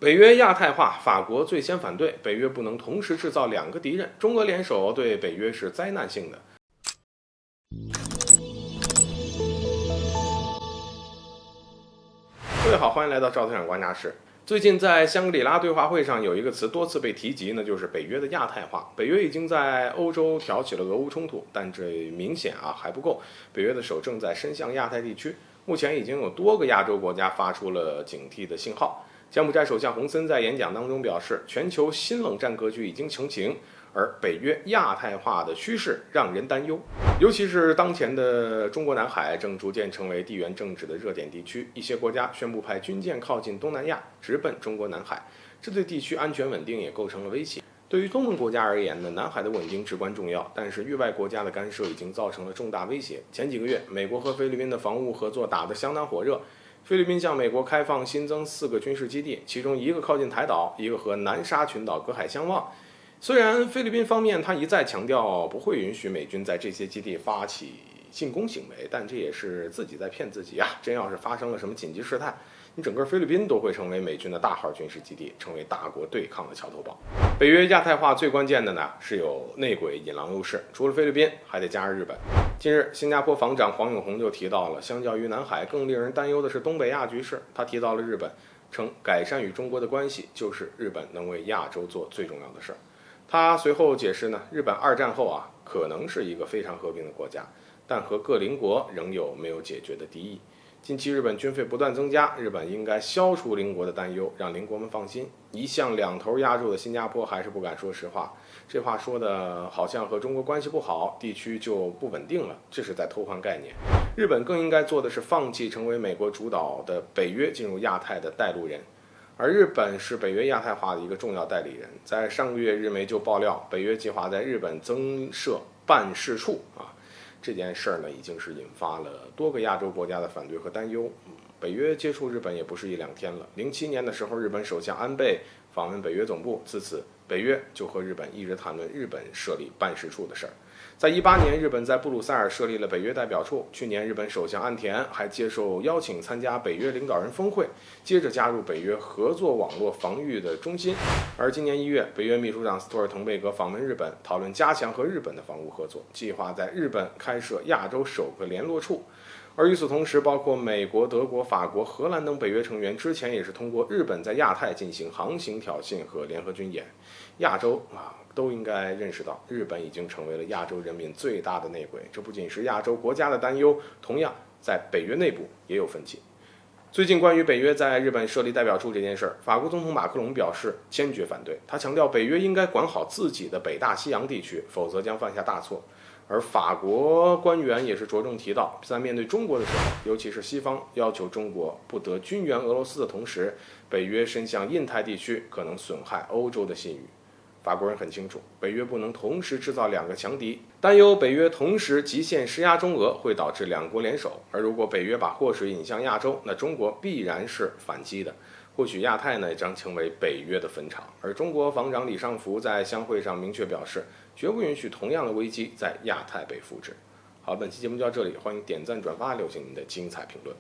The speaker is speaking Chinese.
北约亚太化，法国最先反对，北约不能同时制造两个敌人，中俄联手对北约是灾难性的。各位好，欢迎来到赵特产观察室。最近在香格里拉对话会上有一个词多次被提及，那就是北约的亚太化。北约已经在欧洲挑起了俄乌冲突，但这明显还不够。北约的手正在伸向亚太地区，目前已经有多个亚洲国家发出了警惕的信号。柬埔寨首相洪森在演讲当中表示，全球新冷战格局已经成型，而北约亚太化的趋势让人担忧。尤其是当前的中国南海正逐渐成为地缘政治的热点地区，一些国家宣布派军舰靠近东南亚，直奔中国南海，这对地区安全稳定也构成了威胁。对于东盟国家而言呢，南海的稳定至关重要，但是域外国家的干涉已经造成了重大威胁。前几个月，美国和菲律宾的防务合作打得相当火热。菲律宾向美国开放新增4个军事基地，其中一个靠近台岛，一个和南沙群岛隔海相望。虽然菲律宾方面他一再强调不会允许美军在这些基地发起进攻行为，但这也是自己在骗自己啊！真要是发生了什么紧急事态，你整个菲律宾都会成为美军的大号军事基地，成为大国对抗的桥头堡。北约亚太化最关键的呢是有内鬼引狼入室，除了菲律宾，还得加上日本。近日，新加坡防长黄永红就提到了，相较于南海，更令人担忧的是东北亚局势。他提到了日本，称改善与中国的关系就是日本能为亚洲做最重要的事儿。他随后解释呢，日本2战后可能是一个非常和平的国家，但和各邻国仍有没有解决的敌意。近期日本军费不断增加，日本应该消除邻国的担忧，让邻国们放心。一向两头压住的新加坡还是不敢说实话，这话说的好像和中国关系不好，地区就不稳定了，这是在偷换概念。日本更应该做的是放弃成为美国主导的北约进入亚太的带路人，而日本是北约亚太化的一个重要代理人。在上个月，日媒就爆料，北约计划在日本增设办事处这件事儿呢，已经是引发了多个亚洲国家的反对和担忧。北约接触日本也不是1、2天了。07年的时候，日本首相安倍访问北约总部，自此北约就和日本一直谈论日本设立办事处的事儿。在18年，日本在布鲁塞尔设立了北约代表处。去年，日本首相岸田还接受邀请参加北约领导人峰会，接着加入北约合作网络防御的中心。而今年1月，北约秘书长斯托尔滕贝格访问日本，讨论加强和日本的防务合作，计划在日本开设亚洲首个联络处。而与此同时，包括美国、德国、法国、荷兰等北约成员之前也是通过日本在亚太进行航行挑衅和联合军演。亚洲都应该认识到，日本已经成为了亚洲人民最大的内鬼。这不仅是亚洲国家的担忧，同样在北约内部也有分歧。最近关于北约在日本设立代表处这件事儿，法国总统马克龙表示坚决反对。他强调，北约应该管好自己的北大西洋地区，否则将犯下大错。而法国官员也是着重提到，在面对中国的时候，尤其是西方要求中国不得军援俄罗斯的同时，北约伸向印太地区可能损害欧洲的信誉。法国人很清楚，北约不能同时制造2个强敌，担忧北约同时极限施压中俄会导致2国联手。而如果北约把祸水引向亚洲，那中国必然是反击的。或许亚太呢也将成为北约的坟场。而中国防长李尚福在相会上明确表示，绝不允许同样的危机在亚太被复制。好，本期节目就到这里，欢迎点赞转发，留下您的精彩评论。